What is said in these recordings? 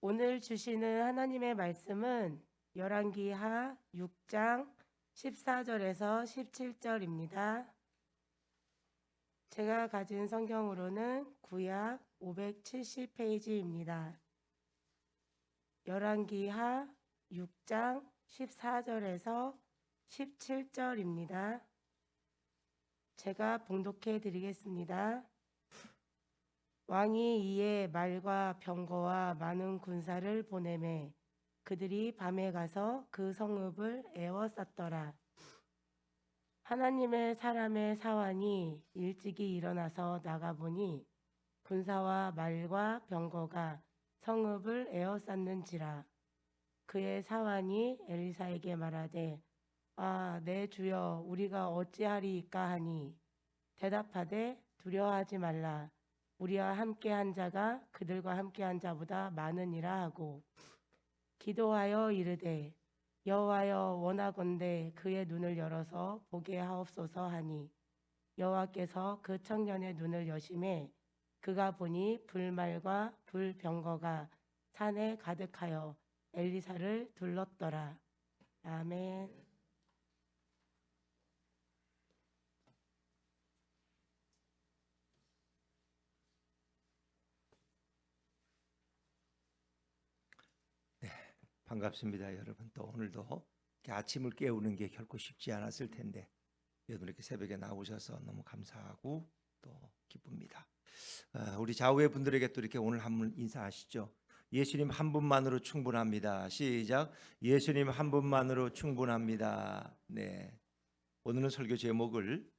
오늘 주시는 하나님의 말씀은 열왕기하 6장 14절에서 17절입니다. 제가 가진 성경으로는 구약 570페이지입니다. 열왕기하 6장 14절에서 17절입니다. 제가 봉독해 드리겠습니다. 왕이 이에 말과 병거와 많은 군사를 보내매 그들이 밤에 가서 그 성읍을 에워쌌더라. 하나님의 사람의 사환이 일찍이 일어나서 나가보니 군사와 말과 병거가 성읍을 에워쌌는지라. 그의 사환이 엘리사에게 말하되 내 주여 우리가 어찌하리이까 하니 대답하되 두려워하지 말라. 우리와 함께한 자가 그들과 함께한 자보다 많으니라 하고 기도하여 이르되 여호와여 원하건대 그의 눈을 열어서 보게 하옵소서 하니 여호와께서 그 청년의 눈을 여심해 그가 보니 불말과 불병거가 산에 가득하여 엘리사를 둘렀더라. 아멘. 반갑습니다, 여러분. 또 오늘도 이렇게 아침을 깨우는 게 결코 쉽지 않았을 텐데 여러분 이렇게 새벽에 나오셔서 너무 감사하고 또 기쁩니다. 우리 좌우의 분들에게 또 이렇게 오늘 한번 인사하시죠. 예수님 한 분만으로 충분합니다. 시작. 예수님 한 분만으로 충분합니다. 네. 오늘은 설교 제목을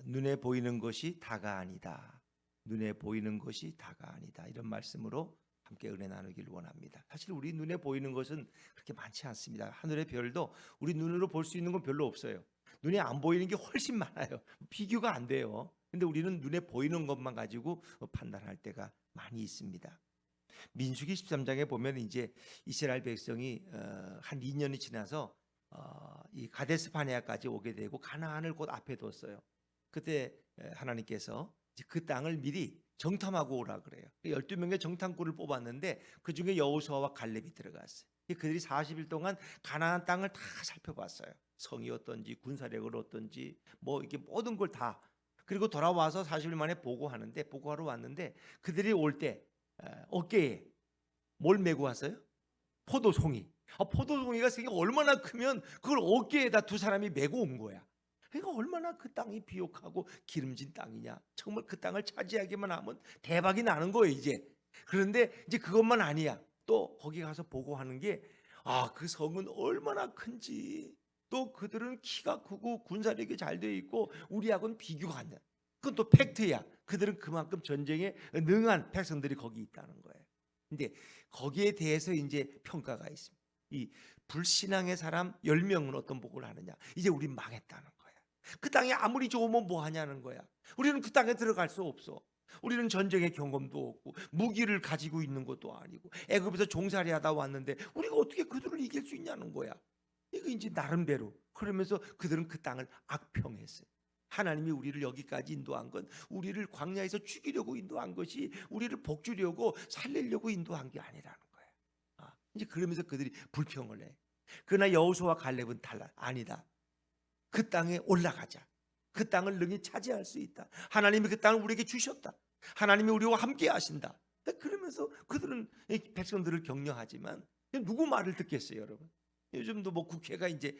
눈에 보이는 것이 다가 아니다. 눈에 보이는 것이 다가 아니다. 이런 말씀으로 함께 은혜 나누길 원합니다. 사실 우리 눈에 보이는 것은 그렇게 많지 않습니다. 하늘의 별도 우리 눈으로 볼 수 있는 건 별로 없어요. 눈에 안 보이는 게 훨씬 많아요. 비교가 안 돼요. 근데 우리는 눈에 보이는 것만 가지고 판단할 때가 많이 있습니다. 민수기 13장에 보면 이제 이스라엘 백성이 한 2년이 지나서 이 가데스 바네아까지 오게 되고 가나안을 곧 앞에 뒀어요. 그때 하나님께서 그 땅을 미리 정탐하고 오라 그래요. 12명의 정탐꾼을 뽑았는데 그중에 여호수아와 갈렙이 들어갔어요. 그들이 40일 동안 가나안 땅을 다 살펴봤어요. 성이 어떤지 군사력을 어떤지 뭐 이게 모든 걸 다. 그리고 돌아와서 40일 만에 보고하러 왔는데 그들이 올 때 어깨에 뭘 메고 왔어요? 포도송이. 포도송이가 얼마나 크면 그걸 어깨에다 두 사람이 메고 온 거야. 그러니까 얼마나 그 땅이 비옥하고 기름진 땅이냐. 정말 그 땅을 차지하기만 하면 대박이 나는 거예요, 이제. 그런데 이제 그것만 아니야. 또 거기 가서 보고하는 게 그 성은 얼마나 큰지. 또 그들은 키가 크고 군사력이 잘 돼 있고 우리하고는 비교가 안 돼. 그건 또 팩트야. 그들은 그만큼 전쟁에 능한 백성들이 거기 있다는 거예요. 근데 거기에 대해서 이제 평가가 있습니다. 이 불신앙의 사람 10명은 어떤 복을 하느냐. 이제 우린 망했다는 거야. 그 땅이 아무리 좋으면 뭐 하냐는 거야. 우리는 그 땅에 들어갈 수 없어. 우리는 전쟁의 경험도 없고 무기를 가지고 있는 것도 아니고 애굽에서 종살이하다 왔는데 우리가 어떻게 그들을 이길 수 있냐는 거야. 이거 이제 나름대로. 그러면서 그들은 그 땅을 악평했어요. 하나님이 우리를 여기까지 인도한 건 우리를 광야에서 죽이려고 인도한 것이 우리를 복주려고 살리려고 인도한 게 아니라는 거예요. 이제 그러면서 그들이 불평을 해. 그러나 여호수아와 갈렙은 아니다. 그 땅에 올라가자. 그 땅을 능히 차지할 수 있다. 하나님이 그 땅을 우리에게 주셨다. 하나님이 우리와 함께 하신다. 그러면서 그들은 백성들을 격려하지만 누구 말을 듣겠어요, 여러분? 요즘도 뭐 국회가 이제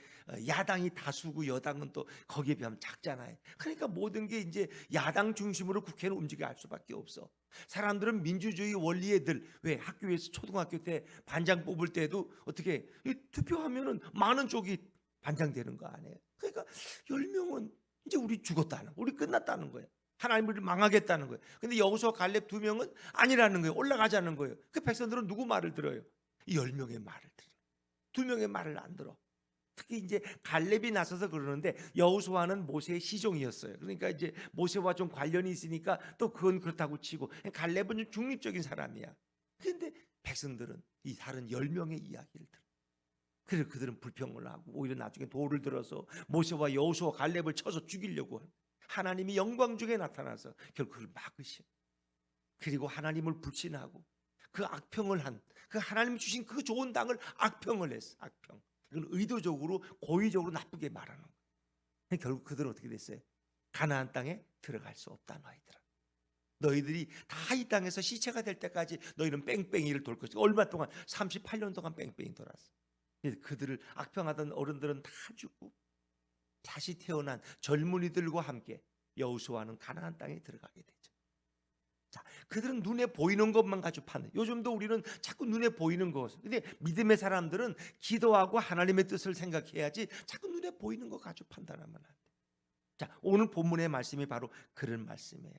야당이 다수고 여당은 또 거기에 비하면 작잖아요. 그러니까 모든 게 이제 야당 중심으로 국회는 움직여갈 수밖에 없어. 사람들은 민주주의 원리에 왜 학교에서 초등학교 때 반장 뽑을 때도 어떻게 투표하면은 많은 쪽이 반장되는 거 아니에요. 그러니까 10명은 이제 우리 죽었다는, 우리 끝났다는 거예요. 하나님을 망하겠다는 거예요. 근데 여호수아 갈렙 2명은 아니라는 거예요. 올라가자는 거예요. 그 백성들은 누구 말을 들어요? 10명의 말을 들어요. 2명의 말을 안 들어. 특히 이제 갈렙이 나서서 그러는데 여호수아는 모세의 시종이었어요. 그러니까 이제 모세와 좀 관련이 있으니까 또 그건 그렇다고 치고 갈렙은 좀 중립적인 사람이야. 그런데 백성들은 이 다른 10명의 이야기를 들어. 그래서 그들은 불평을 하고 오히려 나중에 돌을 들어서 모세와 여호수아 갈렙을 쳐서 죽이려고 하나님이 영광 중에 나타나서 결국 그걸 막으셔. 그리고 하나님을 불신하고 그 악평을 한 그 하나님 주신 그 좋은 땅을 악평을 했어. 악평. 이건 의도적으로 고의적으로 나쁘게 말하는 거예요. 결국 그들은 어떻게 됐어요? 가나안 땅에 들어갈 수 없다 너희들은. 너희들이 다 이 땅에서 시체가 될 때까지 너희는 뺑뺑이를 돌 것이고 얼마 동안 38년 동안 뺑뺑이 돌았어. 그들을 악평하던 어른들은 다 죽고 다시 태어난 젊은이들과 함께 여호수아는 가나안 땅에 들어가게 되죠. 자, 그들은 눈에 보이는 것만 가지고 파는. 요즘도 우리는 자꾸 눈에 보이는 것. 근데 믿음의 사람들은 기도하고 하나님의 뜻을 생각해야지 자꾸 눈에 보이는 것 가지고 판단하면 안 돼. 자, 오늘 본문의 말씀이 바로 그런 말씀이에요.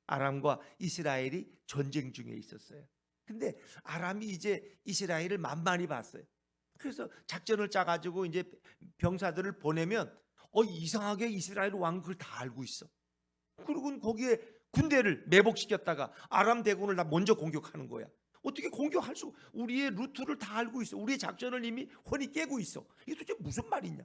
아람과 이스라엘이 전쟁 중에 있었어요. 근데 아람이 이제 이스라엘을 만만히 봤어요. 그래서 작전을 짜가지고 이제 병사들을 보내면 이상하게 이스라엘 왕은 그걸 다 알고 있어. 그리고 거기에 군대를 매복시켰다가 아람 대군을 다 먼저 공격하는 거야. 어떻게 공격할 수? 우리의 루트를 다 알고 있어. 우리의 작전을 이미 훤히 깨고 있어. 이게 도대체 무슨 말이냐?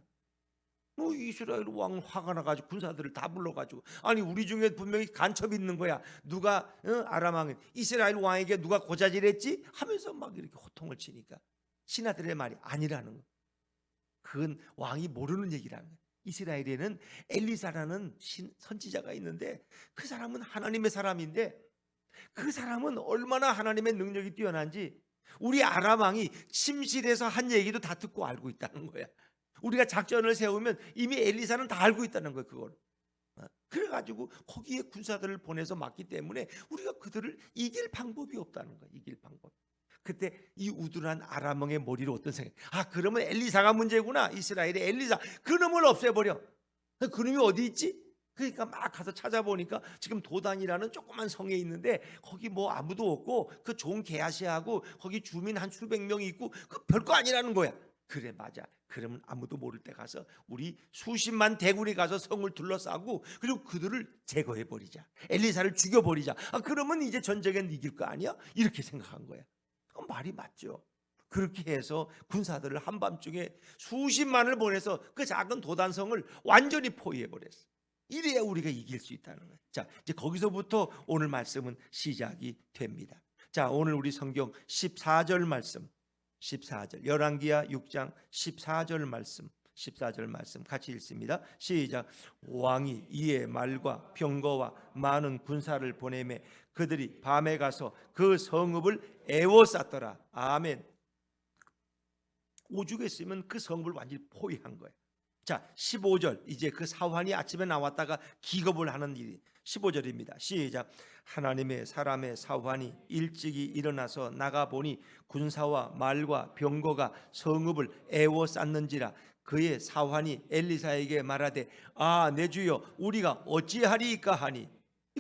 이스라엘 왕은 화가 나가지고 군사들을 다 불러가지고 아니 우리 중에 분명히 간첩이 있는 거야. 누가 아람 왕은 이스라엘 왕에게 누가 고자질했지? 하면서 막 이렇게 호통을 치니까 신하들의 말이 아니라는 거. 그건 왕이 모르는 얘기라는 거야. 이스라엘에는 엘리사라는 선지자가 있는데 그 사람은 하나님의 사람인데 그 사람은 얼마나 하나님의 능력이 뛰어난지 우리 아람 왕이 침실에서 한 얘기도 다 듣고 알고 있다는 거야. 우리가 작전을 세우면 이미 엘리사는 다 알고 있다는 거예요. 그걸. 그래가지고 거기에 군사들을 보내서 막기 때문에 우리가 그들을 이길 방법이 없다는 거예요. 이길 방법. 그때 이 우둔한 아람 왕의 머리로 어떤 생각? 그러면 엘리사가 문제구나. 이스라엘의 엘리사. 그놈을 없애버려. 그놈이 어디 있지? 그러니까 막 가서 찾아보니까 지금 도단이라는 조그만 성에 있는데 거기 뭐 아무도 없고 그 종 게하시하고 거기 주민 한 수백 명이 있고 그 별거 아니라는 거야. 그래 맞아. 그러면 아무도 모를 때 가서 우리 수십만 대군이 가서 성을 둘러싸고 그리고 그들을 제거해버리자. 엘리사를 죽여버리자. 그러면 이제 전쟁엔 이길 거 아니야? 이렇게 생각한 거야. 그건 말이 맞죠. 그렇게 해서 군사들을 한밤중에 수십만을 보내서 그 작은 도단성을 완전히 포위해버렸어. 이래야 우리가 이길 수 있다는 거예요. 자, 이제 거기서부터 오늘 말씀은 시작이 됩니다. 자, 오늘 우리 성경 14절 말씀 14절 열왕기하 6장 14절 말씀 같이 읽습니다. 시작. 왕이 이에 말과 병거와 많은 군사를 보내매 그들이 밤에 가서 그 성읍을 에워쌌더라. 아멘. 오죽 했으면 그 성읍을 완전히 포위한 거예요. 자, 15절 이제 그 사환이 아침에 나왔다가 기겁을 하는 일이 15절입니다. 시작. 하나님의 사람의 사환이 일찍이 일어나서 나가보니 군사와 말과 병거가 성읍을 에워쌌는지라. 그의 사환이 엘리사에게 말하되 내 주여 우리가 어찌하리이까 하니.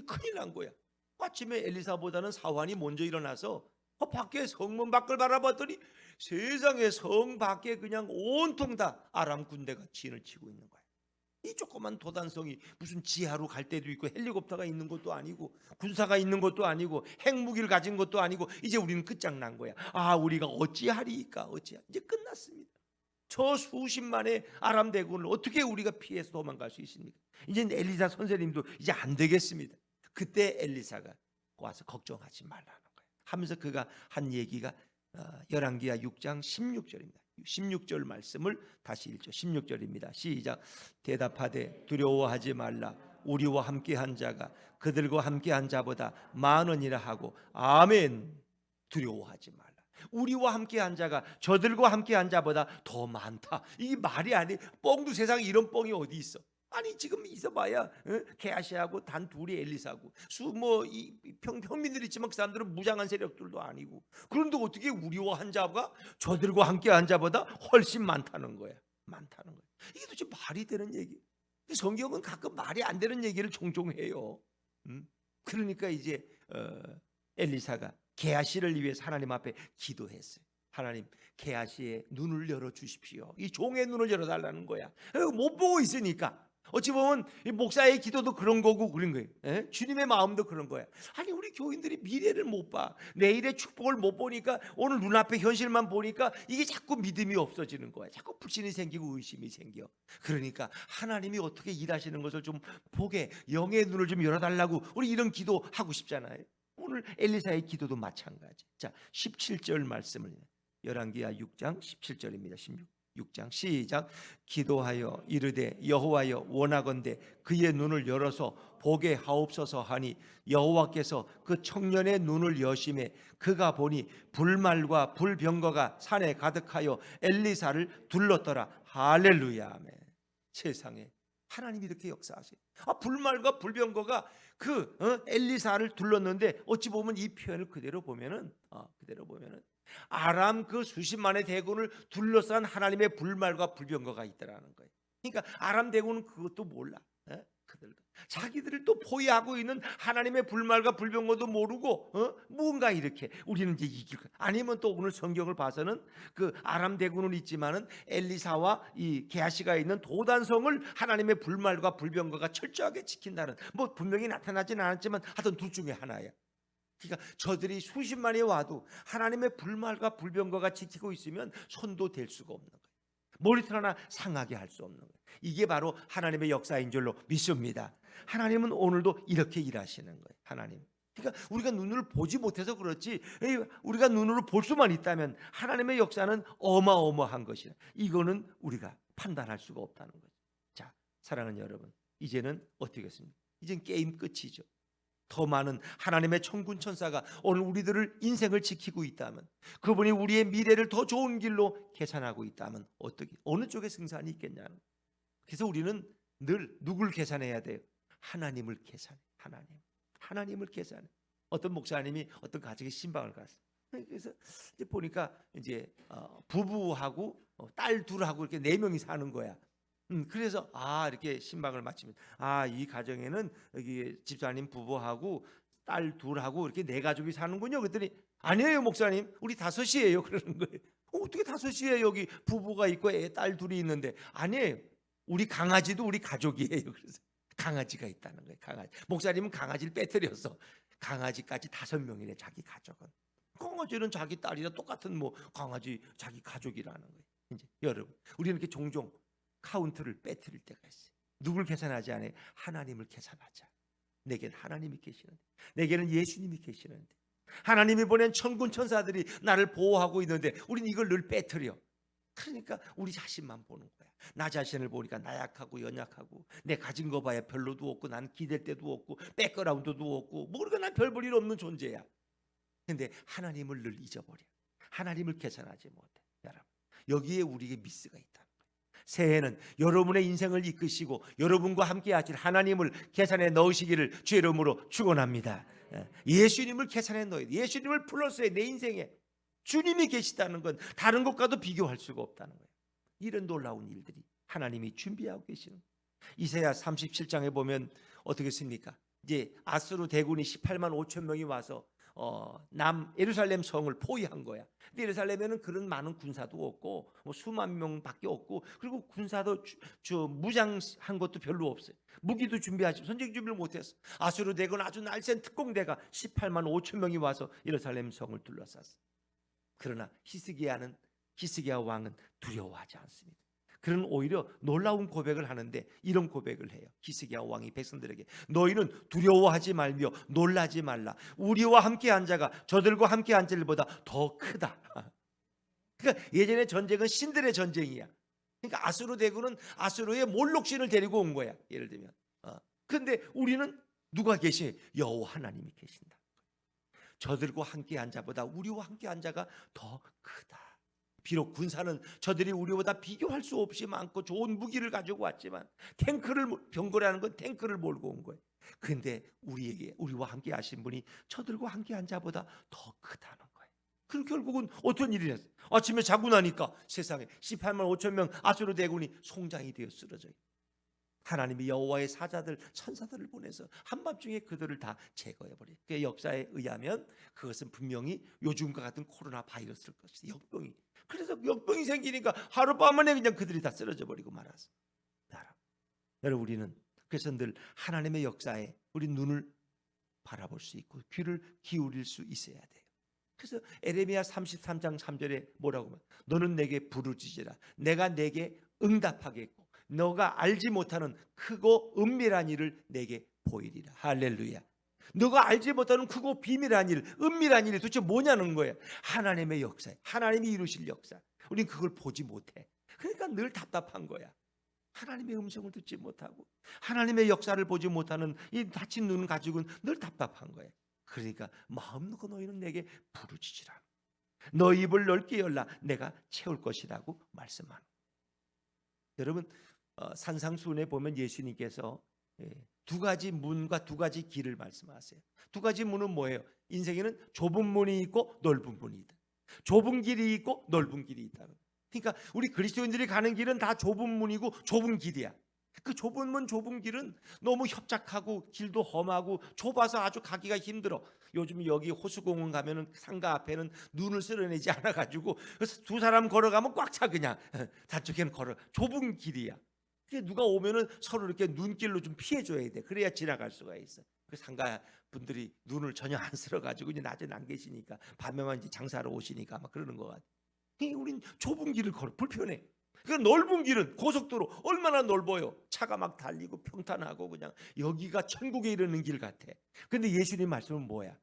큰일 난 거야. 아침에 엘리사보다는 사환이 먼저 일어나서 밖에 성문 밖을 바라봤더니 세상에 성 밖에 그냥 온통 다 아람 군대가 진을 치고 있는 거야. 이 조그만 도단성이 무슨 지하로 갈 때도 있고 헬리콥터가 있는 것도 아니고 군사가 있는 것도 아니고 핵무기를 가진 것도 아니고 이제 우리는 끝장난 거야. 우리가 어찌하리이까. 이제 끝났습니다. 저 수십만의 아람 대군을 어떻게 우리가 피해서 도망갈 수 있습니까? 이제 엘리사 선생님도 이제 안 되겠습니다. 그때 엘리사가 와서 걱정하지 말라는 거예요. 하면서 그가 한 얘기가 열왕기하 6장 16절입니다. 16절 말씀을 다시 읽죠. 16절입니다. 시작. 대답하되 두려워하지 말라. 우리와 함께한 자가 그들과 함께한 자보다 많으니라 하고 아멘. 두려워하지 말라. 우리와 함께한 자가 저들과 함께한 자보다 더 많다. 이게 말이 아니에요. 뻥도 세상에 이런 뻥이 어디 있어? 아니 지금 있어봐야 게하시하고 단 둘이 엘리사고 평민들이 있지만 그 사람들은 무장한 세력들도 아니고 그런데 어떻게 우리와 한 자가 저들과 함께 한 자보다 훨씬 많다는 거야. 이게 도대체 말이 되는 얘기? 성경은 가끔 말이 안 되는 얘기를 종종 해요. 그러니까 이제 엘리사가 게하시를 위해서 하나님 앞에 기도했어요. 하나님 게하시의 눈을 열어주십시오. 이 종의 눈을 열어달라는 거야. 못 보고 있으니까. 어찌 보면 목사의 기도도 그런 거고 그런 거예요. 주님의 마음도 그런 거야. 아니 우리 교인들이 미래를 못 봐. 내일의 축복을 못 보니까 오늘 눈앞의 현실만 보니까 이게 자꾸 믿음이 없어지는 거야. 자꾸 불신이 생기고 의심이 생겨. 그러니까 하나님이 어떻게 일하시는 것을 좀 보게 영의 눈을 좀 열어달라고 우리 이런 기도하고 싶잖아요. 오늘 엘리사의 기도도 마찬가지. 자, 17절 말씀을 열왕기하 6장 17절입니다. 6장 시작. 기도하여 이르되 여호와여 원하건대 그의 눈을 열어서 보게 하옵소서 하니 여호와께서 그 청년의 눈을 여심해 그가 보니 불말과 불병거가 산에 가득하여 엘리사를 둘렀더라. 할렐루야. 아멘. 세상에 하나님이 이렇게 역사하세요. 불말과 불병거가 엘리사를 둘렀는데 어찌 보면 이 표현을 그대로 보면은 아람 그 수십만의 대군을 둘러싼 하나님의 불말과 불병거가 있다라는 거예요. 그러니까 아람 대군은 그것도 몰라. 자기들을 또 포위하고 있는 하나님의 불말과 불병거도 모르고 뭔가 이렇게 우리는 이제 이길 거야. 아니면 또 오늘 성경을 봐서는 그 아람 대군은 있지만은 엘리사와 이 게하시가 있는 도단성을 하나님의 불말과 불병거가 철저하게 지킨다는, 뭐 분명히 나타나지는 않았지만 하여튼 둘 중에 하나야. 그러니까 저들이 수십만이 와도 하나님의 불말과 불병거가 지키고 있으면 손도 댈 수가 없는 거예요. 머리털 하나 상하게 할 수 없는 거예요. 이게 바로 하나님의 역사인 줄로 믿습니다. 하나님은 오늘도 이렇게 일하시는 거예요. 하나님. 그러니까 우리가 눈을 보지 못해서 그렇지, 우리가 눈으로 볼 수만 있다면 하나님의 역사는 어마어마한 것이다. 이거는 우리가 판단할 수가 없다는 거죠. 자, 사랑하는 여러분, 이제는 어떻게 했습니까? 이젠 게임 끝이죠. 더 많은 하나님의 천군 천사가 오늘 우리들을 인생을 지키고 있다면, 그분이 우리의 미래를 더 좋은 길로 계산하고 있다면 어떻게, 어느 쪽에 승산이 있겠냐는. 그래서 우리는 늘 누굴 계산해야 돼요? 하나님을 계산해. 하나님을 계산해. 어떤 목사님이 어떤 가정에 신방을 갔어요. 그래서 이제 보니까 이제 부부하고 딸 둘하고 이렇게 4명이 사는 거야. 그래서 이렇게 신방을 마치면 이 가정에는 여기 집사님 부부하고 딸 둘하고 이렇게 4가족이 사는군요. 그랬더니 아니에요 목사님, 우리 5이에요 그러는 거예요. 어떻게 5이에요? 여기 부부가 있고 딸 둘이 있는데. 아니에요, 우리 강아지도 우리 가족이에요. 그래서 강아지가 있다는 거예요. 강아지. 목사님은 강아지를 빼뜨려서 강아지까지 5명이래. 자기 가족은. 강아지는 자기 딸이랑 똑같은 강아지 자기 가족이라는 거예요. 이제 여러분, 우리는 이렇게 종종 카운트를 빼뜨릴 때가 있어요. 누굴 계산하지 않아요? 하나님을 계산하자. 내게는 하나님이 계시는데, 내게는 예수님이 계시는데, 하나님이 보낸 천군 천사들이 나를 보호하고 있는데 우리는 이걸 늘 빼뜨려. 그러니까 우리 자신만 보는 거야. 나 자신을 보니까 나약하고 연약하고, 내 가진 거 봐야 별로도 없고, 난 기댈 데도 없고, 백그라운드도 없고, 모르가 난 별 볼 일 없는 존재야. 근데 하나님을 늘 잊어버려. 하나님을 계산하지 못해. 여러분, 여기에 우리에게 미스가 있다. 새해에는 여러분의 인생을 이끄시고 여러분과 함께 하실 하나님을 계산에 넣으시기를 주의 이름으로 축원합니다. 예수님을 계산에 넣어야 돼. 예수님을 플러스해. 내 인생에 주님이 계시다는 건 다른 것과도 비교할 수가 없다는 거예요. 이런 놀라운 일들이 하나님이 준비하고 계시는 거예요. 이사야 37장에 보면 어떻게 씁니까? 이제 아수르 대군이 18만 5천 명이 와서 남 예루살렘 성을 포위한 거야. 근데 예루살렘에는 그런 많은 군사도 없고 수만 명밖에 없고, 그리고 군사도 무장한 것도 별로 없어요. 무기도 준비하지, 선제 준비를 못했어. 아수르 대군 아주 날쌘 특공대가 18만 5천 명이 와서 예루살렘 성을 둘러쌌어. 그러나 히스기야 왕은 두려워하지 않습니다. 그는 오히려 놀라운 고백을 하는데 이런 고백을 해요. 히스기야 왕이 백성들에게, 너희는 두려워하지 말며 놀라지 말라. 우리와 함께한 자가 저들과 함께한 자들보다 더 크다. 그러니까 예전의 전쟁은 신들의 전쟁이야. 그러니까 아수르 대군은 아수르의 몰록신을 데리고 온 거야. 예를 들면. 그런데 우리는 누가 계시? 여호와 하나님이 계신다. 저들과 함께한 자보다 우리와 함께한 자가 더 크다. 비록 군사는 저들이 우리보다 비교할 수 없이 많고 좋은 무기를 가지고 왔지만, 병거라는 건 탱크를 몰고 온 거예요. 그런데 우리와 함께 하신 분이 저들과 함께 한 자보다 더 크다는 거예요. 그리고 결국은 어떤 일이 됐어요? 아침에 자고 나니까 세상에 18만 5천 명 아수르 대군이 송장이 되어 쓰러져요. 하나님이 여호와의 사자들, 천사들을 보내서 한밤중에 그들을 다 제거해버려요. 그 역사에 의하면 그것은 분명히 요즘과 같은 코로나 바이러스일 것이다. 역병이. 그래서 역병이 생기니까 하룻밤만에 그냥 그들이 다 쓰러져 버리고 말았어. 여러분, 우리는 그래서 늘 하나님의 역사에 우리 눈을 바라볼 수 있고 귀를 기울일 수 있어야 돼요. 그래서 에레미야 33장 3절에 뭐라고 하면, 너는 내게 부르짖으라. 내가 내게 응답하겠고 너가 알지 못하는 크고 은밀한 일을 내게 보이리라. 할렐루야. 너가 알지 못하는 크고 비밀한 일, 은밀한 일이 도대체 뭐냐는 거야. 하나님의 역사, 하나님이 이루실 역사. 우린 그걸 보지 못해. 그러니까 늘 답답한 거야. 하나님의 음성을 듣지 못하고 하나님의 역사를 보지 못하는 이 닫힌 눈을 가지고는 늘 답답한 거야. 그러니까 마음 놓고 너희는 내게 부르짖으라. 너 입을 넓게 열라 내가 채울 것이라고 말씀하는. 여러분 산상수훈에 보면 예수님께서 두 가지 문과 두 가지 길을 말씀하세요. 두 가지 문은 뭐예요? 인생에는 좁은 문이 있고 넓은 문이 있다. 좁은 길이 있고 넓은 길이 있다. 그러니까 우리 그리스도인들이 가는 길은 다 좁은 문이고 좁은 길이야. 그 좁은 문 좁은 길은 너무 협착하고 길도 험하고 좁아서 아주 가기가 힘들어. 요즘 여기 호수공원 가면은 상가 앞에는 눈을 쓸어내지 않아 가지고 그래서 두 사람 걸어가면 꽉 차. 그냥 단쪽에는 걸어. 좁은 길이야. 누가 오면은 서로 이렇게 눈길로 좀 피해줘야 돼. 그래야 지나갈 수가 있어. 그 상가 분들이 눈을 전혀 안 쓸어가지고 이제 낮에는 안 계시니까 밤에만 이제 장사하러 오시니까 막 그러는 것 같아. 우린 좁은 길을 걸어 불편해. 그 넓은 길은 고속도로 얼마나 넓어요. 차가 막 달리고 평탄하고 그냥 여기가 천국에 이르는 길 같아. 근데 예수님 말씀은 뭐야?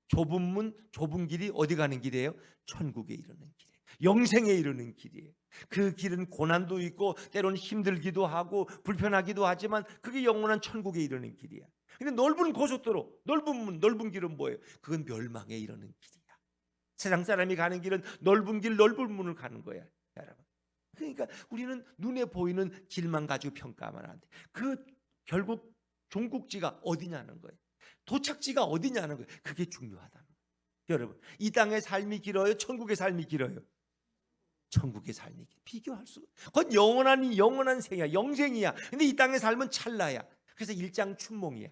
좁은 문 좁은 길이 어디 가는 길이에요? 천국에 이르는 길이에요. 영생에 이르는 길이에요. 그 길은 고난도 있고 때로는 힘들기도 하고 불편하기도 하지만 그게 영원한 천국에 이르는 길이야. 근데 넓은 고속도로 넓은 문 넓은 길은 뭐예요? 그건 멸망에 이르는 길이야. 세상 사람이 가는 길은 넓은 길 넓은 문을 가는 거야, 여러분. 그러니까 우리는 눈에 보이는 길만 가지고 평가하면 안 돼. 그 결국 종국지가 어디냐는 거예요. 도착지가 어디냐는 거예요. 그게 중요하다는 거예요. 여러분, 이 땅의 삶이 길어요? 천국의 삶이 길어요? 천국의 삶이 길어요. 비교할 수. 그건 영원한 생이야. 영생이야. 근데 이 땅의 삶은 찰나야. 그래서 일장춘몽이야.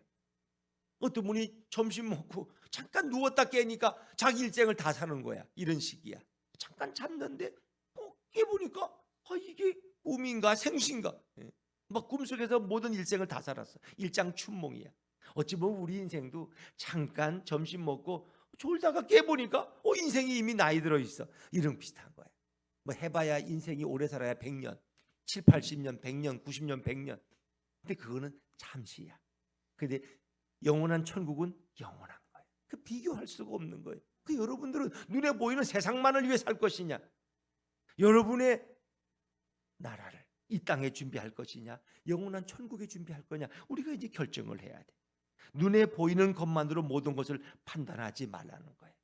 어떤 분이 점심 먹고 잠깐 누웠다 깨니까 자기 일생을 다 사는 거야. 이런 식이야. 잠깐 잤는데 꼭 깨보니까 이게 꿈인가 생신가. 막 꿈속에서 모든 일생을 다 살았어. 일장춘몽이야. 어찌 보면 우리 인생도 잠깐 점심 먹고 졸다가 깨보니까 인생이 이미 나이 들어 있어. 이런 비슷한 거야. 뭐 해봐야 인생이 오래 살아야 100년, 7, 80년, 100년, 90년, 100년. 근데 그거는 잠시야. 근데 영원한 천국은 영원한 거예요. 그 비교할 수가 없는 거예요. 그 여러분들은 눈에 보이는 세상만을 위해 살 것이냐, 여러분의 나라를 이 땅에 준비할 것이냐, 영원한 천국에 준비할 거냐, 우리가 이제 결정을 해야 돼. 눈에 보이는 것만으로 모든 것을 판단하지 말라는 거예요.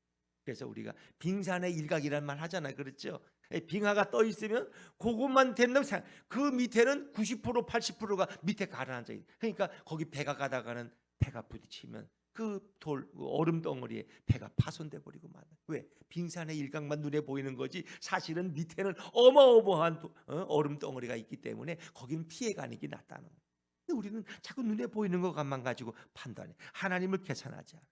그래서 우리가 빙산의 일각이라는 말 하잖아요. 그렇죠? 빙하가 떠 있으면 그것만 된다면 그 밑에는 90% 80%가 밑에 가라앉아 있는. 그러니까 거기 배가 가다가는 배가 부딪히면 그 얼음 덩어리에 배가 파손돼 버리고 말아. 왜? 빙산의 일각만 눈에 보이는 거지 사실은 밑에는 어마어마한 얼음 덩어리가 있기 때문에 거기는 피해가는 게 낫다는 거예요. 근데 우리는 자꾸 눈에 보이는 것만 가지고 판단해. 하나님을 계산하지 않아.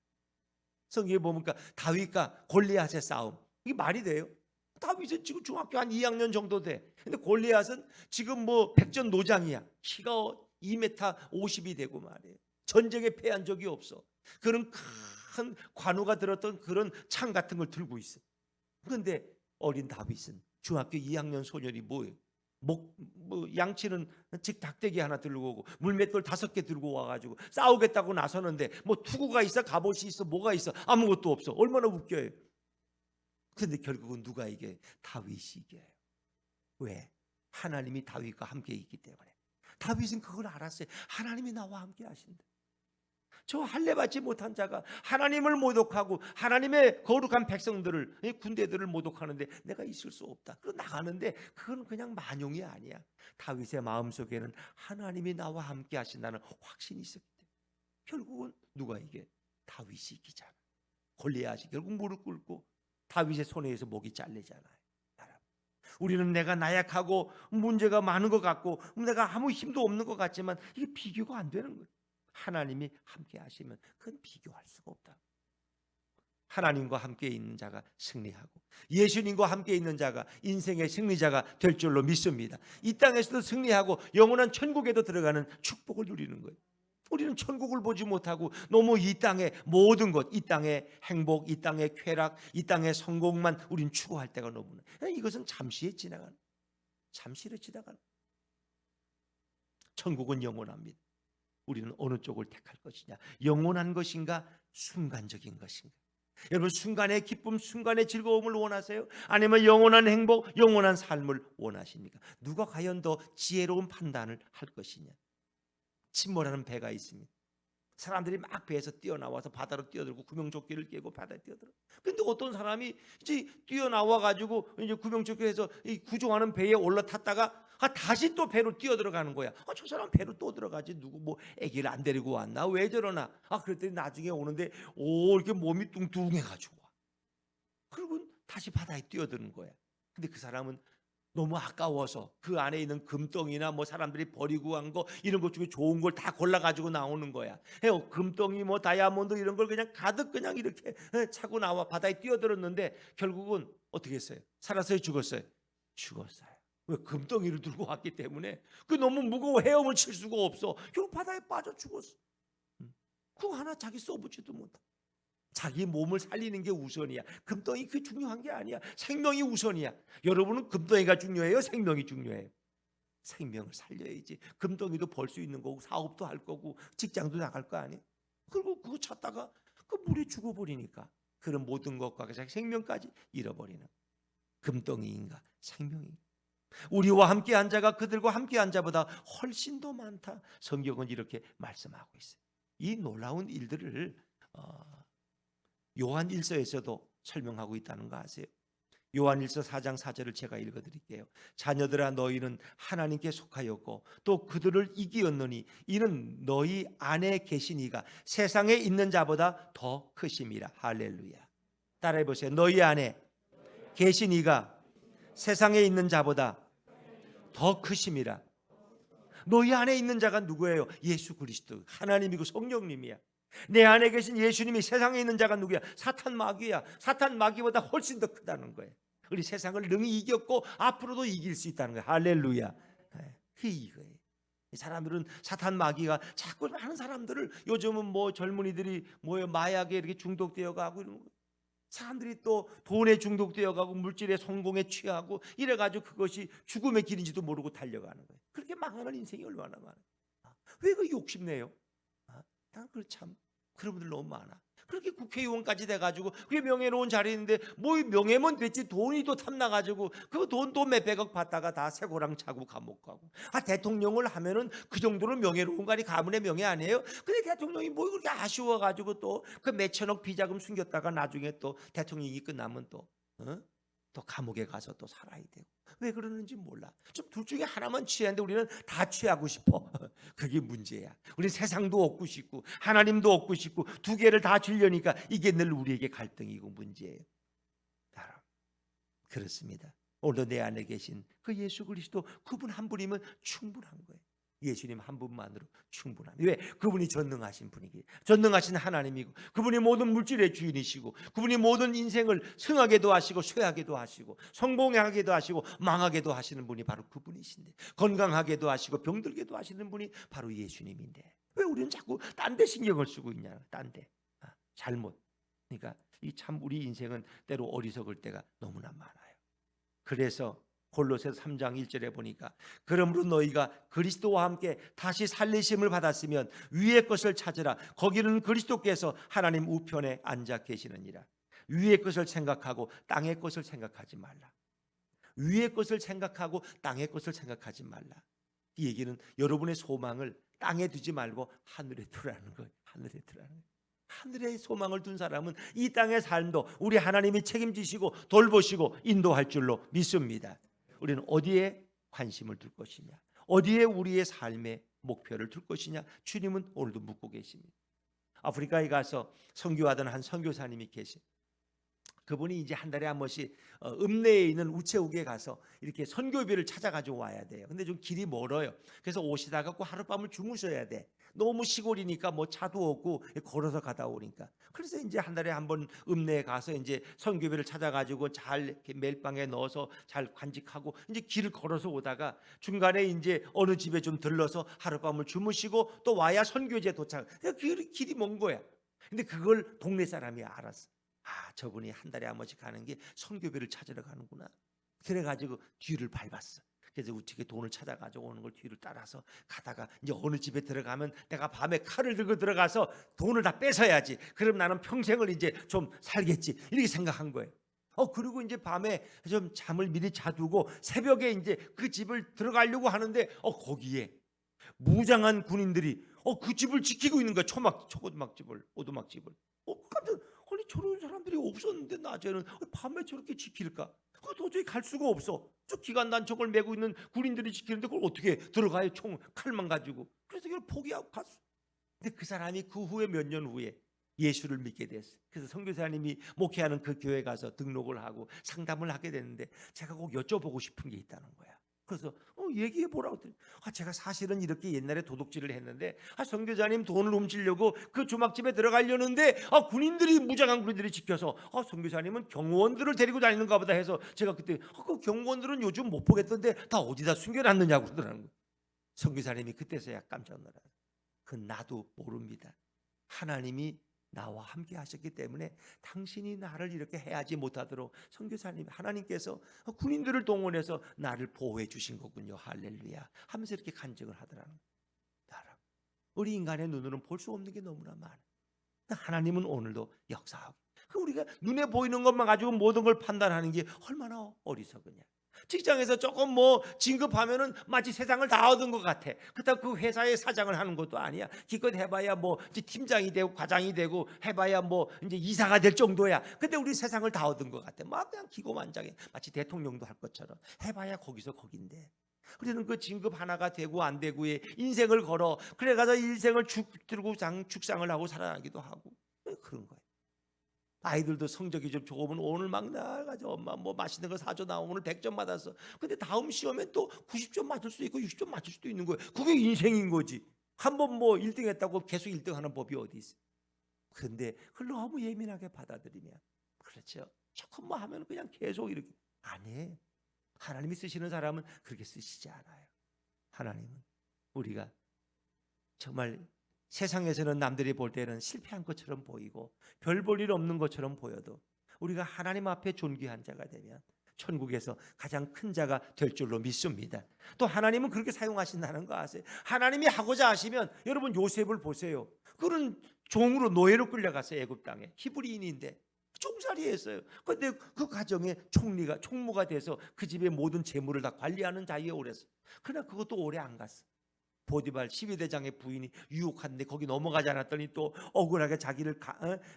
성경에 보면 다윗과 골리앗의 싸움, 이게 말이 돼요? 다윗은 지금 중학교 한 2학년 정도 돼. 근데 골리앗은 지금 뭐 백전노장이야. 키가 2m 50이 되고 말이에요. 전쟁에 패한 적이 없어. 그런 큰 관우가 들었던 그런 창 같은 걸 들고 있어. 그런데 어린 다윗은 중학교 2학년 소년이 뭐예요? 양치는 즉 닭대기 하나 들고 오고 물맷돌 5개 들고 와가지고 싸우겠다고 나서는데 뭐 투구가 있어, 갑옷이 있어, 뭐가 있어? 아무것도 없어. 얼마나 웃겨요. 그런데 결국은 누가 이겨요? 다윗이 이겨요. 왜? 하나님이 다윗과 함께 있기 때문에. 다윗은 그걸 알았어요. 하나님이 나와 함께 하신다. 저 할례 받지 못한 자가 하나님을 모독하고 하나님의 거룩한 백성들을, 군대들을 모독하는데 내가 있을 수 없다. 그 나가는데 그건 그냥 만용이 아니야. 다윗의 마음속에는 하나님이 나와 함께 하신다는 확신이 있었기 때문에 결국은 누가 이게? 다윗이 이기잖아. 골리앗이 결국 무릎 꿇고 다윗의 손에 의해서 목이 잘리잖아요. 우리는 내가 나약하고 문제가 많은 것 같고 내가 아무 힘도 없는 것 같지만 이게 비교가 안 되는 거예요. 하나님이 함께 하시면 그건 비교할 수가 없다. 하나님과 함께 있는 자가 승리하고 예수님과 함께 있는 자가 인생의 승리자가 될 줄로 믿습니다. 이 땅에서도 승리하고 영원한 천국에도 들어가는 축복을 누리는 거예요. 우리는 천국을 보지 못하고 너무 이 땅의 모든 것, 이 땅의 행복, 이 땅의 쾌락, 이 땅의 성공만 우린 추구할 때가 너무 많아요. 이것은 잠시에 지나가는, 잠시로 지나가는. 천국은 영원합니다. 우리는 어느 쪽을 택할 것이냐? 영원한 것인가? 순간적인 것인가? 여러분, 순간의 기쁨, 순간의 즐거움을 원하세요? 아니면 영원한 행복, 영원한 삶을 원하십니까? 누가 과연 더 지혜로운 판단을 할 것이냐? 침몰하는 배가 있습니다. 사람들이 막 배에서 뛰어나와서 바다로 뛰어들고 구명조끼를 깨고 바다에 뛰어들어. 근데 어떤 사람이 이제 뛰어나와 가지고 이제 구명조끼에서 이 구조하는 배에 올라탔다가 다시 또 배로 뛰어들어가는 거야. 저 사람 배로 또 들어가지, 누구 뭐 아기를 안 데리고 왔나? 왜 저러나? 그랬더니 나중에 오는데 이렇게 몸이 뚱뚱해 가지고 와. 그리고 다시 바다에 뛰어드는 거야. 근데 그 사람은 너무 아까워서 그 안에 있는 금덩이나 뭐 사람들이 버리고 간 거 이런 것 중에 좋은 걸 다 골라 가지고 나오는 거야. 금덩이 뭐 다이아몬드 이런 걸 그냥 가득 그냥 이렇게 차고 나와 바다에 뛰어들었는데 결국은 어떻게 했어요? 살았어요? 죽었어요? 죽었어요. 왜? 금덩이를 들고 왔기 때문에. 그 너무 무거워 헤엄을 칠 수가 없어. 결국 바다에 빠져 죽었어. 그거 하나 자기 써보지도 못하. 자기 몸을 살리는 게 우선이야. 금덩이 그게 중요한 게 아니야. 생명이 우선이야. 여러분은 금덩이가 중요해요? 생명이 중요해요? 생명을 살려야지. 금덩이도 벌 수 있는 거고 사업도 할 거고 직장도 나갈 거 아니에요? 그리고 그거 찾다가 그 물에 죽어버리니까 그런 모든 것과 자기 생명까지 잃어버리는 금덩이인가 생명인가? 우리와 함께한 자가 그들과 함께한 자보다 훨씬 더 많다. 성경은 이렇게 말씀하고 있어요. 이 놀라운 일들을 요한 1서에서도 설명하고 있다는 거 아세요? 요한 1서 4장 4절을 제가 읽어드릴게요. 자녀들아, 너희는 하나님께 속하였고 또 그들을 이기었느니 이는 너희 안에 계신 이가 세상에 있는 자보다 더 크심이라. 할렐루야. 따라해 보세요. 너희 안에 계신 이가 세상에 있는 자보다 더 크심이라. 너희 안에 있는 자가 누구예요? 예수 그리스도, 하나님이고 성령님이야. 내 안에 계신 예수님이 세상에 있는 자가 누구야? 사탄 마귀야. 사탄 마귀보다 훨씬 더 크다는 거예요. 우리 세상을 능히 이겼고 앞으로도 이길 수 있다는 거예요. 할렐루야. 그게 이거예요. 사람들은 사탄 마귀가 자꾸 많은 사람들을, 요즘은 뭐 젊은이들이 뭐 마약에 이렇게 중독되어 가고 이런 거, 사람들이 또 돈에 중독되어 가고 물질의 성공에 취하고 이래 가지고 그것이 죽음의 길인지도 모르고 달려가는 거예요. 그렇게 망하는 인생이 얼마나 많아요. 왜 그 욕심내요? 난 그 참 그런 분들 너무 많아. 그렇게 국회의원까지 돼가지고 그게 명예로운 자리인데 뭐 명예면 됐지, 돈이 또 탐나가지고 그 돈 또 몇백억 받다가 다 새고랑 차고 감옥 가고. 대통령을 하면은 그 정도로 명예로운 거 아니? 가문의 명예 아니에요? 근데 대통령이 뭐 그렇게 아쉬워가지고 또 그 몇천억 비자금 숨겼다가 나중에 또 대통령이 끝나면 또 감옥에 가서 또 살아야 되고. 왜 그러는지 몰라. 좀 둘 중에 하나만 취하는데 우리는 다 취하고 싶어. 그게 문제야. 우리 세상도 얻고 싶고 하나님도 얻고 싶고 두 개를 다 주려니까 이게 늘 우리에게 갈등이고 문제예요. 그렇습니다. 오늘 내 안에 계신 그 예수 그리스도, 그분 한 분이면 충분한 거예요. 예수님 한 분만으로 충분합니다. 왜? 그분이 전능하신 분이기, 전능하신 하나님이고, 그분이 모든 물질의 주인이시고, 그분이 모든 인생을 승하게도 하시고 쇠하게도 하시고 성공하게도 하시고 망하게도 하시는 분이 바로 그분이신데, 건강하게도 하시고 병들게도 하시는 분이 바로 예수님인데 왜 우리는 자꾸 딴 데 신경을 쓰고 있냐? 딴 데. 잘못. 그러니까 이 참 우리 인생은 때로 어리석을 때가 너무나 많아요. 그래서 골로새서 3장 1절에 보니까, 그러므로 너희가 그리스도와 함께 다시 살리심을 받았으면 위의 것을 찾으라. 거기는 그리스도께서 하나님 우편에 앉아 계시느니라. 위의 것을 생각하고 땅의 것을 생각하지 말라. 위의 것을 생각하고 땅의 것을 생각하지 말라. 이 얘기는 여러분의 소망을 땅에 두지 말고 하늘에 두라는 거예요. 하늘에 두라는 거예요. 하늘에 소망을 둔 사람은 이 땅의 삶도 우리 하나님이 책임지시고 돌보시고 인도할 줄로 믿습니다. 우리는 어디에 관심을 둘 것이냐? 어디에 우리의 삶의 목표를 둘 것이냐? 주님은 오늘도 묻고 계십니다. 아프리카에 가서 선교하던 한 선교사님이 계신, 그분이 이제 한 달에 한 번씩 읍내에 있는 우체국에 가서 이렇게 선교비를 찾아가지고 와야 돼요. 근데 좀 길이 멀어요. 그래서 오시다가 꼭 하룻밤을 주무셔야 돼. 너무 시골이니까 뭐 차도 없고 걸어서 가다 오니까. 그래서 이제 한 달에 한 번 읍내에 가서 이제 선교비를 찾아가지고 잘 이렇게 멜빵에 넣어서 잘 간직하고 이제 길을 걸어서 오다가 중간에 이제 어느 집에 좀 들러서 하룻밤을 주무시고 또 와야 선교지에 도착. 길이 먼 거야. 근데 그걸 동네 사람이 알았어. 저분이 한 달에 한 번씩 가는 게 선교비를 찾으러 가는구나. 그래가지고 뒤를 밟았어. 그래서 우측에 돈을 찾아가지고 오는 걸 뒤로 따라서 가다가 이제 어느 집에 들어가면 내가 밤에 칼을 들고 들어가서 돈을 다 뺏어야지. 그럼 나는 평생을 이제 좀 살겠지. 이렇게 생각한 거예요. 그리고 이제 밤에 좀 잠을 미리 자두고 새벽에 이제 그 집을 들어가려고 하는데 거기에 무장한 군인들이 그 집을 지키고 있는 거야. 초고등학집을, 오두막집을. 깜짝 아니 저런 사람들이 없었는데 낮에는 밤에 저렇게 지킬까? 도저히 갈 수가 없어. 저 기관 단총을 메고 있는 군인들이 지키는데 그걸 어떻게 들어가요? 칼만 가지고. 그래서 그걸 포기하고 갔어. 근데 그 사람이 그 후에 몇 년 후에 예수를 믿게 됐어요. 그래서 선교사님이 목회하는 그 교회 가서 등록을 하고 상담을 하게 됐는데 제가 꼭 여쭤보고 싶은 게 있다는 거야. 그래서 얘기해 보라고 했더니 제가 사실은 이렇게 옛날에 도둑질을 했는데 선교사님 돈을 훔치려고 그 주막집에 들어가려는데 군인들이 무장한 군인들이 지켜서 선교사님은 경호원들을 데리고 다니는가 보다 해서 제가 그때 그 경호원들은 요즘 못 보겠던데 다 어디다 숨겨놨느냐고 그러더라는 거예요. 선교사님이 그때서야 깜짝 놀랐어요. 나도 모릅니다. 하나님이 나와 함께 하셨기 때문에 당신이 나를 이렇게 해하지 못하도록 선교사님 하나님께서 군인들을 동원해서 나를 보호해 주신 거군요. 할렐루야 하면서 이렇게 간증을 하더라는 거예요. 우리 인간의 눈으로는 볼 수 없는 게 너무나 많아요. 하나님은 오늘도 역사하고 우리가 눈에 보이는 것만 가지고 모든 걸 판단하는 게 얼마나 어리석으냐. 직장에서 조금 진급하면은 마치 세상을 다 얻은 것 같아. 그렇다고 그 회사의 사장을 하는 것도 아니야. 기껏 해봐야 이제 팀장이 되고 과장이 되고 해봐야 이제 이사가 될 정도야. 근데 우리 세상을 다 얻은 것 같아. 막 그냥 기고만장해. 마치 대통령도 할 것처럼 해봐야 거기서 거긴데. 우리는 그 진급 하나가 되고 안 되고에 인생을 걸어. 그래가서 인생을 죽상을 하고 살아가기도 하고 그런 거예요. 아이들도 성적이 좀 좋으면 오늘 막 나가서 엄마 맛있는 거 사줘 나 오늘 100점 받았어. 근데 다음 시험에 또 90점 맞을 수도 있고 60점 맞을 수도 있는 거예요. 그게 인생인 거지. 한번 1등 했다고 계속 1등 하는 법이 어디 있어. 근데 그걸 너무 예민하게 받아들이면 그렇죠. 조금 하면 그냥 계속 이렇게 안 해. 하나님이 쓰시는 사람은 그렇게 쓰시지 않아요. 하나님은 우리가 정말 세상에서는 남들이 볼 때는 실패한 것처럼 보이고 별 볼 일 없는 것처럼 보여도 우리가 하나님 앞에 존귀한 자가 되면 천국에서 가장 큰 자가 될 줄로 믿습니다. 또 하나님은 그렇게 사용하신다는 거 아세요? 하나님이 하고자 하시면 여러분 요셉을 보세요. 그는 종으로 노예로 끌려갔어요. 애굽 땅에 히브리인인데 종살이 했어요. 그런데 그 가정의 총무가 돼서 그 집의 모든 재물을 다 관리하는 자리에 오랬어요. 그러나 그것도 오래 안 갔어. 보디발 12대장의 부인이 유혹하는데 거기 넘어가지 않았더니 또 억울하게 자기를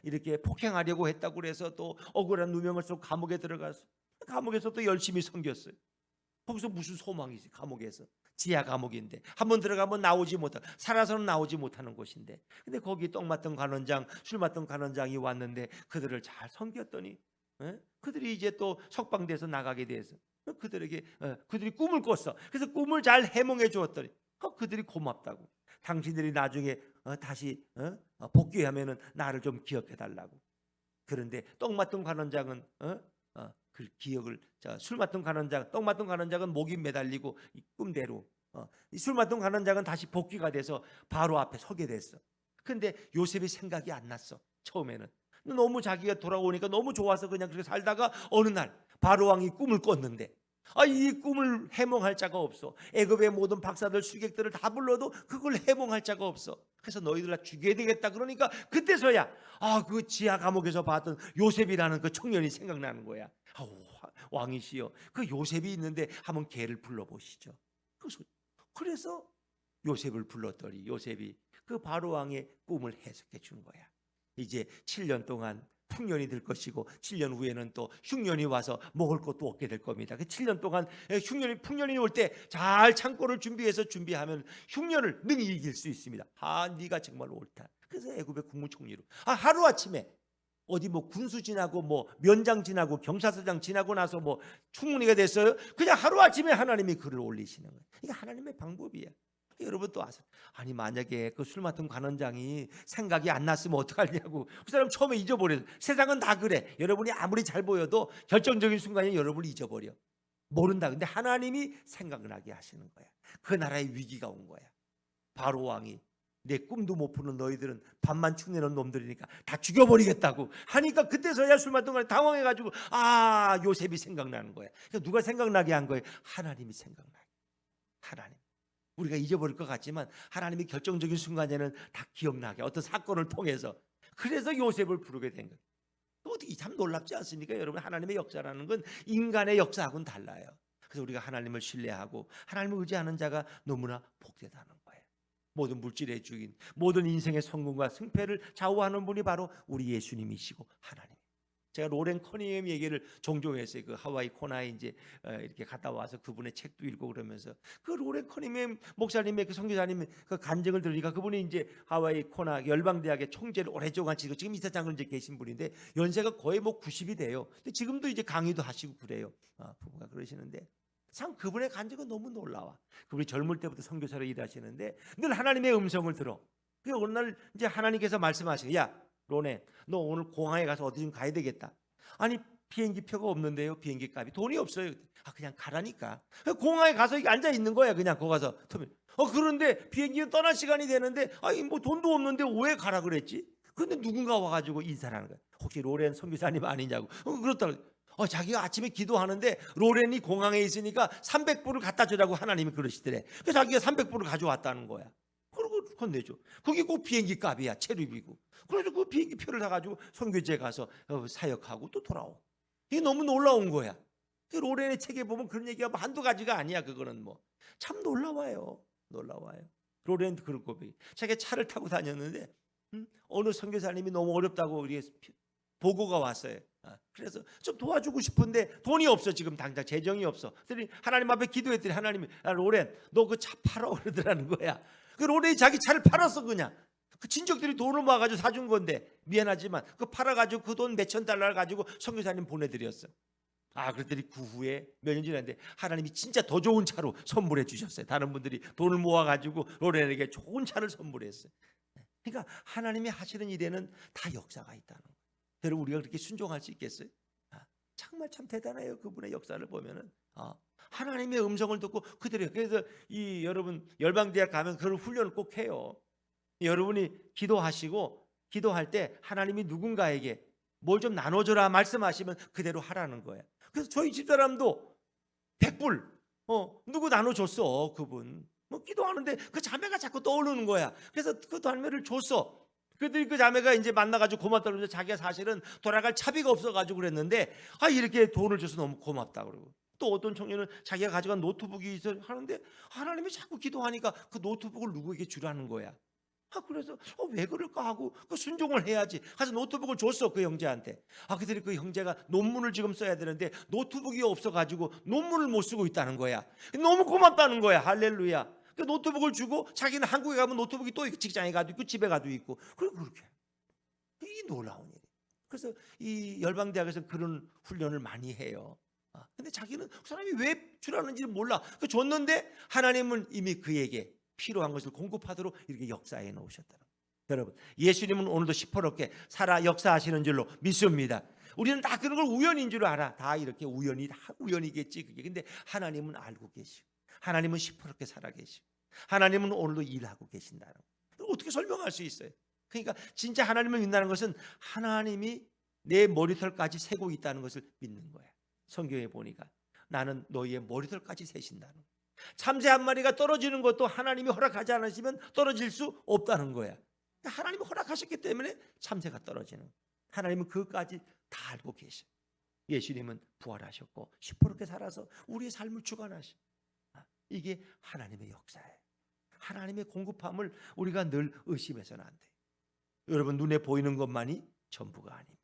이렇게 폭행하려고 했다고 그래서 또 억울한 누명을 쓰고 감옥에 들어가서 감옥에서 또 열심히 섬겼어요. 거기서 무슨 소망이지. 감옥에서 지하 감옥인데 한번 들어가면 살아서는 나오지 못하는 곳인데 근데 거기 떡 맡던 관원장 술 맡던 관원장이 왔는데 그들을 잘 섬겼더니 그들이 이제 또 석방돼서 나가게 돼서 그들이 꿈을 꿨어. 그래서 꿈을 잘 해몽해 주었더니 그들이 고맙다고. 당신들이 나중에 다시 복귀하면은 나를 좀 기억해 달라고. 그런데 떡 맡던 관원장은 그 기억을 술 맡던 관원장, 떡 맡던 관원장은 목이 매달리고 꿈대로 술 맡던 관원장은 다시 복귀가 돼서 바로 앞에 서게 됐어. 근데 요셉이 생각이 안 났어. 처음에는 너무 자기가 돌아오니까 너무 좋아서 그냥 그렇게 살다가 어느 날 바로 왕이 꿈을 꿨는데 이 꿈을 해몽할 자가 없어. 애굽의 모든 박사들 수객들을 다 불러도 그걸 해몽할 자가 없어. 그래서 너희들 다 죽여야 되겠다. 그러니까 그때서야 그 지하 감옥에서 봤던 요셉이라는 그 청년이 생각나는 거야. 왕이시여 그 요셉이 있는데 한번 걔를 불러보시죠. 그래서 요셉을 불렀더니 요셉이 그 바로 왕의 꿈을 해석해 준 거야. 이제 7년 동안 풍년이 될 것이고 7년 후에는 또 흉년이 와서 먹을 것도 없게 될 겁니다. 그 7년 동안 풍년이 올 때 잘 창고를 준비하면 흉년을 능히 이길 수 있습니다. 네가 정말 옳다. 그래서 애굽의 국무총리로 하루아침에 어디 군수 지나고 면장 지나고 경찰서장 지나고 나서 총리가 됐어요. 그냥 하루아침에 하나님이 그를 올리시는 거예요. 이게 하나님의 방법이야. 여러분 또 아세요? 만약에 그 술 맡은 관원장이 생각이 안 났으면 어떡하냐고. 그 사람 처음에 잊어버려요. 세상은 다 그래. 여러분이 아무리 잘 보여도 결정적인 순간에 여러분을 잊어버려. 모른다. 근데 하나님이 생각나게 하시는 거야. 그 나라에 위기가 온 거야. 바로 왕이 내 꿈도 못 푸는 너희들은 밤만 축내는 놈들이니까 다 죽여버리겠다고 하니까 그때서야 술 맡은 관원이 당황해가지고 요셉이 생각나는 거야. 그러니까 누가 생각나게 한 거예요? 하나님이 생각나게. 하나님. 우리가 잊어버릴 것 같지만 하나님이 결정적인 순간에는 다 기억나게 어떤 사건을 통해서 그래서 요셉을 부르게 된 거예요. 어떻게 참 놀랍지 않습니까? 여러분, 하나님의 역사라는 건 인간의 역사하고는 달라요. 그래서 우리가 하나님을 신뢰하고 하나님을 의지하는 자가 너무나 복되다는 거예요. 모든 물질의 주인, 모든 인생의 성공과 승패를 좌우하는 분이 바로 우리 예수님이시고 하나님. 제가 로렌 커닝햄 얘기를 종종 했어요. 그 하와이 코나에 이제 이렇게 갔다 와서 그분의 책도 읽고 그러면서 그 로렌 커닝햄 목사님의 그 선교사님의 그 간증을 들으니까 그분이 이제 하와이 코나 열방대학의 총재를 오랫동안 지금 이사장으로 이제 계신 분인데 연세가 거의 뭐 90이 돼요. 근데 지금도 이제 강의도 하시고 그래요. 부부가 그러시는데 참 그분의 간증은 너무 놀라워. 그분이 젊을 때부터 선교사로 일하시는데 늘 하나님의 음성을 들어. 그 어느 날 이제 하나님께서 말씀하시고, 야 로네, 너 오늘 공항에 가서 어디 좀 가야 되겠다. 아니 비행기 표가 없는데요. 비행기 값이 돈이 없어요. 그냥 가라니까. 공항에 가서 앉아 있는 거야. 그냥 거기 가서. 그런데 비행기는 떠날 시간이 되는데 아니 뭐 돈도 없는데 왜 가라 그랬지? 그런데 누군가 와가지고 인사를 하는 거야. 혹시 로렌 선교사님 아니냐고. 그렇다고. 자기가 아침에 기도하는데 로렌이 공항에 있으니까 300불을 갖다 주라고 하나님이 그러시더래. 그래서 자기가 300불을 가져왔다는 거야. 그러고 건네줘. 그게 꼭 비행기 값이야. 체류비고. 그래서 그 비행기 표를 사가지고 선교지에 가서 사역하고 또 돌아오고. 이게 너무 놀라운 거야. 그 로렌의 책에 보면 그런 얘기가 뭐 한두 가지가 아니야. 그거는 뭐 참 놀라워요. 놀라워요. 로렌도 그럴 거예요. 자기가 차를 타고 다녔는데 어느 선교사님이 너무 어렵다고 우리 보고가 왔어요. 그래서 좀 도와주고 싶은데 돈이 없어. 지금 당장 재정이 없어. 그랬더니 하나님 앞에 기도했더니 하나님이 로렌 너 그 차 팔아 그러더라는 거야. 그 로렌이 자기 차를 팔았어. 그냥 그 친척들이 돈을 모아가지고 사준 건데 미안하지만 그 팔아가지고 그 돈 몇천 달러를 가지고 선교사님 보내드렸어. 그랬더니 그 후에 몇 년 지났는데 하나님이 진짜 더 좋은 차로 선물해 주셨어요. 다른 분들이 돈을 모아가지고 로렌에게 좋은 차를 선물했어요. 그러니까 하나님이 하시는 일에는 다 역사가 있다는 거예요. 여러분, 우리가 그렇게 순종할 수 있겠어요? 정말 참 대단해요. 그분의 역사를 보면은 하나님의 음성을 듣고 그대로. 그래서 이 여러분 열방대학 가면 그런 훈련을 꼭 해요. 여러분이 기도하시고 기도할 때 하나님이 누군가에게 뭘 좀 나눠줘라 말씀하시면 그대로 하라는 거예요. 그래서 저희 집사람도 100불 누구 나눠줬어. 그분 뭐 기도하는데 그 자매가 자꾸 떠오르는 거야. 그래서 그 자매를 줬어. 그랬더니 그 자매가 이제 만나가지고 고맙다고 그러죠. 자기가 사실은 돌아갈 차비가 없어가지고 그랬는데 이렇게 돈을 줘서 너무 고맙다 그러고. 또 어떤 청년은 자기가 가져간 노트북이 있어 하는데 하나님이 자꾸 기도하니까 그 노트북을 누구에게 주라는 거야. 그래서 왜 그럴까 하고 그 순종을 해야지. 가서 노트북을 줬어 그 형제한테. 그랬더니 그 형제가 논문을 지금 써야 되는데 노트북이 없어가지고 논문을 못 쓰고 있다는 거야. 너무 고맙다는 거야. 할렐루야. 그 노트북을 주고 자기는 한국에 가면 노트북이 또 직장에 가도 있고 집에 가도 있고. 그렇게. 이 놀라운 일. 그래서 이 열방대학에서 그런 훈련을 많이 해요. 근데 자기는 그 사람이 왜 주라는지 몰라. 그 줬는데 하나님은 이미 그에게 필요한 것을 공급하도록 이렇게 역사해 놓으셨다. 여러분, 예수님은 오늘도 시퍼렇게 살아 역사하시는 줄로 믿습니다. 우리는 다 그런 걸 우연인 줄 알아. 다 이렇게 우연이 다 우연이겠지 그게. 근데 하나님은 알고 계시고 하나님은 시퍼렇게 살아 계시고 하나님은 오늘도 일하고 계신다는 거. 어떻게 설명할 수 있어요? 그러니까 진짜 하나님을 믿는다는 것은 하나님이 내 머리털까지 세고 있다는 것을 믿는 거야. 성경에 보니까 나는 너희의 머리털까지 세신다는 거야. 참새 한 마리가 떨어지는 것도 하나님이 허락하지 않으시면 떨어질 수 없다는 거야. 하나님이 허락하셨기 때문에 참새가 떨어지는 거야. 하나님은 그것까지 다 알고 계셔. 예수님은 부활하셨고 시퍼렇게 살아서 우리의 삶을 주관하셔. 이게 하나님의 역사예요. 하나님의 공급함을 우리가 늘 의심해서는 안 돼요. 여러분, 눈에 보이는 것만이 전부가 아닙니다.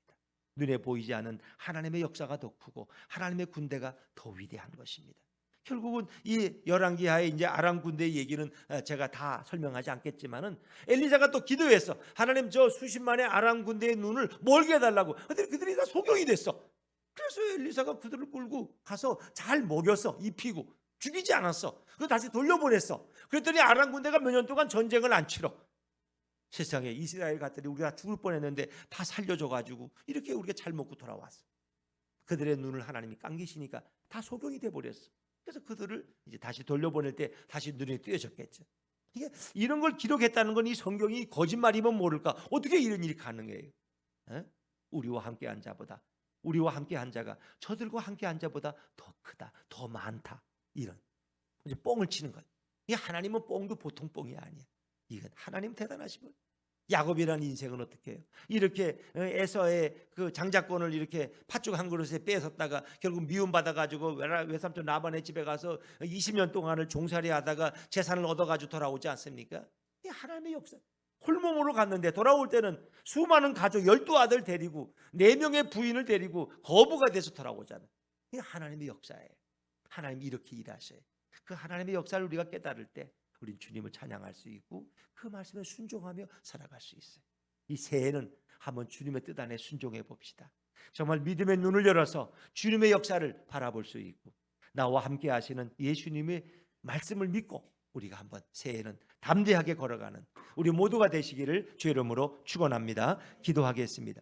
눈에 보이지 않은 하나님의 역사가 더 크고 하나님의 군대가 더 위대한 것입니다. 결국은 이 열왕기하의 이제 아람 군대의 얘기는 제가 다 설명하지 않겠지만은 엘리사가 또 기도했어. 하나님, 저 수십만의 아람 군대의 눈을 멀게 해달라고. 근데 그들이 다 소경이 됐어. 그래서 엘리사가 그들을 끌고 가서 잘 먹였어. 입히고 죽이지 않았어. 그거 다시 돌려보냈어. 그랬더니 아람 군대가 몇 년 동안 전쟁을 안 치러. 세상에 이스라엘 갔더니 우리가 죽을 뻔했는데 다 살려줘가지고 이렇게 우리가 잘 먹고 돌아왔어. 그들의 눈을 하나님이 감기시니까 다 소경이 돼버렸어. 그래서 그들을 이제 다시 돌려보낼 때 다시 눈에 띄어졌겠죠. 이게 이런 걸 기록했다는 건 이 성경이 거짓말이면 모를까? 어떻게 이런 일이 가능해요? 우리와 함께한 자보다, 우리와 함께한 자가 저들과 함께한 자보다 더 크다, 더 많다. 이런 이제 뻥을 치는 거예요. 이 하나님은 뻥도 보통 뻥이 아니야. 이건 하나님 대단하신 분. 야곱이라는 인생은 어떻게 해요? 이렇게 에서의 그 장자권을 이렇게 팥죽 한 그릇에 뺏었다가 결국 미움받아 가지고 외삼촌 라반의 집에 가서 20년 동안을 종살이 하다가 재산을 얻어 가지고 돌아오지 않습니까? 이 하나님의 역사. 홀몸으로 갔는데 돌아올 때는 수많은 가족 12아들 데리고 4명의 부인을 데리고 거부가 돼서 돌아오잖아요. 이 하나님의 역사예요. 하나님이 이렇게 일하셔요. 그 하나님의 역사를 우리가 깨달을 때 우린 주님을 찬양할 수 있고 그 말씀에 순종하며 살아갈 수 있어요. 이 새해는 한번 주님의 뜻 안에 순종해 봅시다. 정말 믿음의 눈을 열어서 주님의 역사를 바라볼 수 있고 나와 함께 하시는 예수님의 말씀을 믿고 우리가 한번 새해는 담대하게 걸어가는 우리 모두가 되시기를 주의 이름으로 축원합니다. 기도하겠습니다.